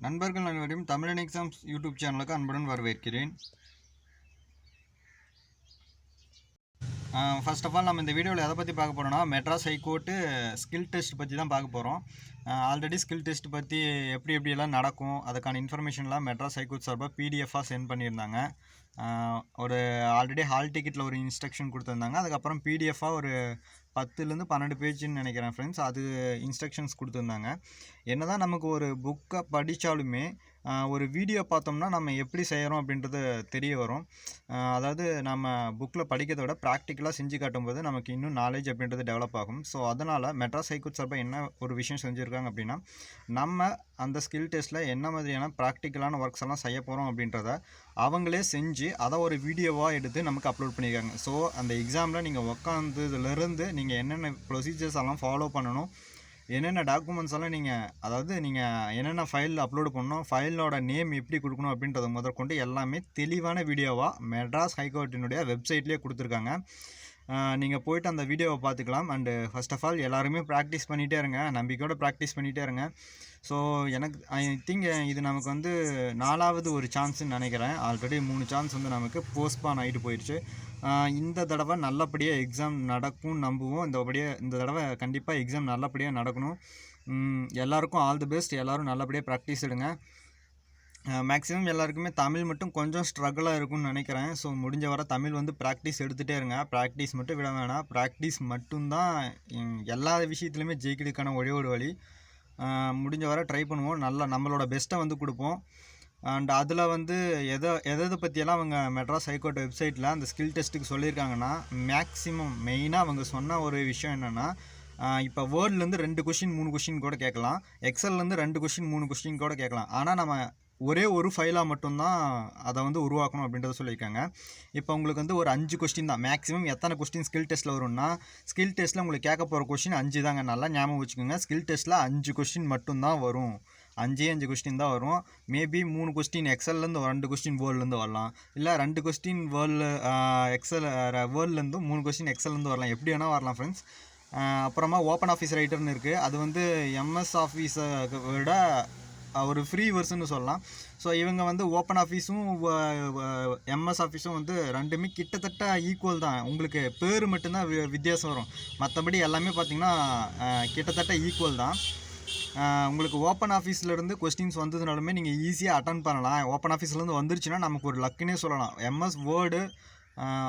நண்பர்கள் அனைவரையும் தமிழன் எக்ஸாம்ஸ் யூடியூப் சேனலுக்கு அன்புடன் வரவேற்கிறேன். ஃபர்ஸ்ட் ஆஃப் ஆல் நம்ம இந்த வீடியோவில் எதை பற்றி பார்க்க போகிறோம்னா மெட்ராஸ் ஹைகோர்ட்டு ஸ்கில் டெஸ்ட் பற்றி தான் பார்க்க போகிறோம். ஆல்ரெடி ஸ்கில் டெஸ்ட் பற்றி எப்படியெல்லாம் நடக்கும் அதுக்கான இன்ஃபர்மேஷன்லாம் மெட்ராஸ் ஹைகோர்ட் சார்பாக பிடிஎஃபாக சென்ட் பண்ணியிருந்தாங்க. ஒரு ஆல்ரெடி ஹால் டிக்கெட்டில் ஒரு இன்ஸ்ட்ரக்ஷன் கொடுத்துருந்தாங்க. அதுக்கப்புறம் பிடிஎஃபாக ஒரு 10லேருந்து 12 பேஜ்னு நினைக்கிறேன் ஃப்ரெண்ட்ஸ், அது இன்ஸ்ட்ரக்ஷன்ஸ் கொடுத்துருந்தாங்க. என்ன தான் நமக்கு ஒரு புக்கை படித்தாலுமே ஒரு வீடியோ பார்த்தோம்னா நம்ம எப்படி செய்கிறோம் அப்படின்றது தெரிய வரும். அதாவது நம்ம புக்கில் படிக்கிறத விட ப்ராக்டிக்கலாக செஞ்சு காட்டும்போது நமக்கு இன்னும் நாலேஜ் அப்படின்றது டெவலப் ஆகும். ஸோ அதனால் மெட்ராஸ் ஹைகோர்ட் சார்பாக என்ன ஒரு விஷயம் செஞ்சுருக்காங்க அப்படின்னா, நம்ம அந்த ஸ்கில் டெஸ்ட்டில் என்ன மாதிரியான ப்ராக்டிக்கலான ஒர்க்ஸ் எல்லாம் செய்ய போகிறோம் அப்படின்றத அவங்களே செஞ்சு அதை ஒரு வீடியோவாக எடுத்து நமக்கு அப்லோட் பண்ணியிருக்காங்க. ஸோ அந்த எக்ஸாமில் நீங்கள் உட்காந்ததுலேருந்து நீங்கள் என்னென்ன ப்ரொசீஜர்ஸ் எல்லாம் ஃபாலோ பண்ணணும், என்னென்ன டாக்குமெண்ட்ஸ் எல்லாம் நீங்கள் என்னென்ன ஃபைல் அப்லோடு பண்ணணும், ஃபைலோட நேம் எப்படி கொடுக்கணும் அப்படின்றத முதற்கொண்டு எல்லாமே தெளிவான வீடியோவாக மெட்ராஸ் ஹைகோர்ட்டினுடைய வெப்சைட்லேயே கொடுத்துருக்காங்க. நீங்கள் போய்ட்டு அந்த வீடியோவை பார்த்துக்கலாம். அண்டு ஃபர்ஸ்ட் ஆஃப் ஆல் எல்லாருமே ப்ராக்டிஸ் பண்ணிகிட்டே இருங்க, நம்பிக்கையோடு ப்ராக்டிஸ் பண்ணிகிட்டே இருங்க. ஸோ எனக்கு ஐ திங்க் இது நமக்கு வந்து 4வது ஒரு சான்ஸ்ன்னு நினைக்கிறேன். ஆல்ரெடி 3 சான்ஸ் வந்து நமக்கு போஸ்ட்பான் ஆகிட்டு போயிடுச்சு. இந்த தடவை நல்லபடியாக எக்ஸாம் நடக்கும் நம்புவோம். இந்த தடவை கண்டிப்பாக எக்ஸாம் நல்லபடியாக நடக்கணும். எல்லாருக்கும் ஆல் தி பெஸ்ட். எல்லோரும் நல்லபடியாக ப்ராக்டிஸ் எடுங்க. மேக்ஸிமம் எல்லாருக்குமே தமிழ் மட்டும் கொஞ்சம் ஸ்ட்ரகிளாக இருக்கும்னு நினைக்கிறேன். ஸோ முடிஞ்ச வர தமிழ் வந்து ப்ராக்டிஸ் எடுத்துகிட்டே இருங்க. ப்ராக்டிஸ் மட்டும் விட வேணாம். ப்ராக்டிஸ் மட்டும்தான் எல்லா விஷயத்துலையுமே ஜெயிக்கிறதுக்கான ஒரே ஒரு வழி. முடிஞ்ச வர ட்ரை பண்ணுவோம். நம்மளோட பெஸ்ட்டை வந்து கொடுப்போம். அண்ட் அதில் வந்து எதை பற்றியெல்லாம் அவங்க மெட்ராஸ் ஹைகோர்ட் வெப்சைட்டில் அந்த ஸ்கில் டெஸ்ட்டுக்கு சொல்லியிருக்காங்கன்னா, மேக்ஸிமம் மெயினாக அவங்க சொன்ன ஒரு விஷயம் என்னென்னா, இப்போ வேர்ட்லேருந்து 2 கொஷின் 3 கொஷின் கூட கேட்கலாம், எக்ஸல்லேருந்து 2 கொஷின் 3 கொஷின் கூட கேட்கலாம். ஆனால் நம்ம ஒரே ஒரு ஃபைலாக மட்டும்தான் அதை வந்து உருவாக்கணும் அப்படின்றத சொல்லியிருக்காங்க. இப்போ உங்களுக்கு வந்து ஒரு 5 கொஸ்டின் தான் மேக்ஸிமம். எத்தனை கொஸ்டின் ஸ்கில் டெஸ்ட்டில் வரும்னா, ஸ்கில் டெஸ்ட்டில் உங்களுக்கு கேட்க போகிற கொஸ்டின் 5 தாங்க. நல்லா ஞாபகம் வச்சுக்கோங்க. ஸ்கில் டெஸ்ட்டில் 5 கொஸ்டின் மட்டும்தான் வரும். 5 கொஸ்டின் தான் வரும். மேபி 3 கொஸ்டின் எக்ஸல்லேருந்து 2 கொஸ்டின் வேர்ல்ட்லேருந்து வரலாம், இல்லை 2 கொஸ்டின் வேர்ல்ட்லேருந்து 3 கொஸ்டின் எக்ஸல்லேருந்து வரலாம். எப்படி வேணால் வரலாம் ஃப்ரெண்ட்ஸ். அப்புறமா ஓப்பன் ஆஃபீஸ் ரைட்டர்னு இருக்குது. அது வந்து எம்எஸ் ஆஃபீஸை விட ஒரு ஃப்ரீ வெர்ஷன்னு சொல்லலாம். ஸோ இவங்க வந்து ஓப்பன் ஆஃபீஸும் எம்எஸ் ஆஃபீஸும் வந்து ரெண்டுமே கிட்டத்தட்ட ஈக்குவல் தான். உங்களுக்கு பேர் மட்டும்தான் வித்தியாசம் வரும். மற்றபடி எல்லாமே பார்த்திங்கன்னா கிட்டத்தட்ட ஈக்குவல் தான். உங்களுக்கு ஓப்பன் ஆஃபீஸ்லேருந்து கொஸ்டின்ஸ் வந்ததுனாலுமே நீங்கள் ஈஸியாக அட்டன் பண்ணலாம். ஓப்பன் ஆஃபீஸ்லேருந்து வந்துருச்சுன்னா நமக்கு ஒரு லக்குன்னே சொல்லலாம். எம்எஸ் வேர்டு,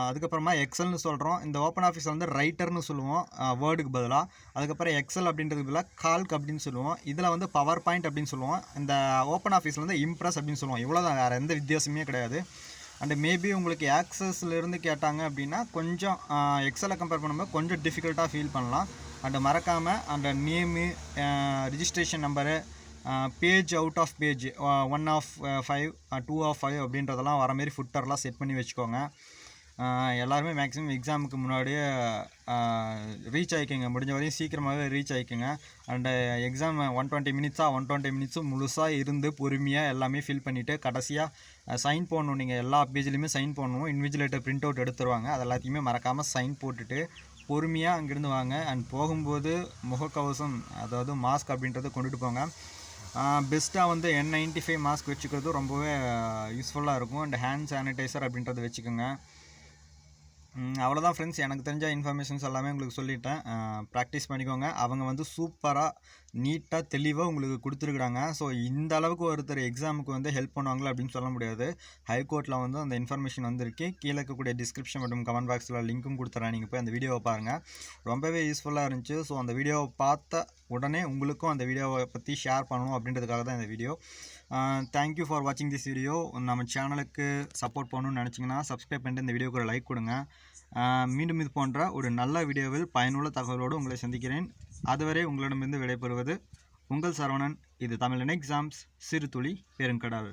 அதுக்கப்புறமா எக்ஸல்னு சொல்கிறோம். இந்த ஓப்பன் ஆஃபீஸில் வந்து ரைட்டர்னு சொல்லுவோம் வேர்டுக்கு பதிலாக. அதுக்கப்புறம் எக்ஸல் அப்படின்றதுக்கு பதிலாக கால்க் அப்படின்னு சொல்லுவோம். இதில் வந்து பவர் பாயிண்ட் அப்படின்னு சொல்லுவோம். இந்த ஓப்பன் ஆஃபீஸில் வந்து இம்ப்ரெஸ் அப்படின்னு சொல்லுவோம். இவ்வளோ தான், வேறு எந்த வித்தியாசமே கிடையாது. அண்டு மேபி உங்களுக்கு ஆக்சஸ்லேருந்து கேட்டாங்க அப்படின்னா கொஞ்சம் எக்ஸலை கம்பேர் பண்ணும்போது கொஞ்சம் டிஃபிகல்ட்டாக ஃபீல் பண்ணலாம். அண்டு மறக்காமல் அந்த name, registration number, page out of page 1 of 5 2 of 5 அப்படின்றதெல்லாம் வர மாரி ஃபுட்டர்லாம் செட் பண்ணி வச்சுக்கோங்க. எல்லாருமே மேக்ஸிமம் எக்ஸாமுக்கு முன்னாடியே ரீச் ஆகிக்கோங்க. முடிஞ்ச வரையும் சீக்கிரமாகவே ரீச் ஆகிக்கோங்க. அண்டு எக்ஸாம் 120 மினிட்ஸும் முழுசாக இருந்து பொறுமையாக எல்லாமே ஃபில் பண்ணிவிட்டு கடைசியாக சைன் போடணும். நீங்கள் எல்லா பேஜ்லேயுமே சைன் போடணும். இன்விஜிலேட்டர் பிரிண்ட் அவுட் எடுத்துருவாங்க. அது எல்லாத்தையுமே மறக்காமல் சைன் போட்டுட்டு பொறுமையாக அங்கேருந்து வாங்க. அண்ட் போகும்போது முகக்கவசம், அதாவது மாஸ்க் அப்படின்றத கொண்டுட்டு போங்க. பெஸ்ட்டாக வந்து N95 மாஸ்க் வச்சுக்கிறது ரொம்பவே யூஸ்ஃபுல்லாக இருக்கும். அண்ட் ஹேண்ட் சானிடைசர் அப்படின்றத வச்சுக்கோங்க. அவ்வளோதான் ஃப்ரெண்ட்ஸ். எனக்கு தெரிஞ்ச இன்ஃபர்மேஷன்ஸ் எல்லாமே உங்களுக்கு சொல்லிட்டேன். ப்ராக்டிஸ் பண்ணிக்கோங்க. அவங்க வந்து சூப்பராக நீட்டாக தெளிவாக உங்களுக்கு கொடுத்துருக்குறாங்க. ஸோ இந்த அளவுக்கு ஒருத்தர் எக்ஸாமுக்கு வந்து ஹெல்ப் பண்ணுவாங்களா அப்படின்னு சொல்ல முடியாது. ஹைகோர்ட்டில் வந்து அந்த இன்ஃபர்மேஷன் வந்திருக்கு. கீழே இருக்கக்கூடிய டிஸ்கிரிப்ஷன் மற்றும் கமெண்ட் பாக்ஸில் லிங்க்கும் கொடுத்துறேன். நீங்கள் போய் அந்த வீடியோவை பாருங்கள். ரொம்பவே யூஸ்ஃபுல்லாக இருந்துச்சு. ஸோ அந்த வீடியோவை பார்த்த உடனே உங்களுக்கும் அந்த வீடியோவை பற்றி ஷேர் பண்ணணும் அப்படின்றதுக்காக தான் இந்த வீடியோ. தேங்க்யூ ஃபார் வாட்சிங் திஸ் வீடியோ. நம்ம சேனலுக்கு சப்போர்ட் பண்ணணும்னு நினச்சிங்கன்னா சப்ஸ்கிரைப் பண்ணிட்டு இந்த வீடியோக்கு ஒரு லைக் கொடுங்க. மீண்டும் இது போன்ற ஒரு நல்ல வீடியோவில் பயனுள்ள தகவலோடு உங்களை சந்திக்கிறேன். அதுவரை உங்களிடமிருந்து விடைபெறுவது உங்கள் சரவணன். இது தமிழன் எக்ஸாம்ஸ் சிறுதுளி பெருங்கடல்.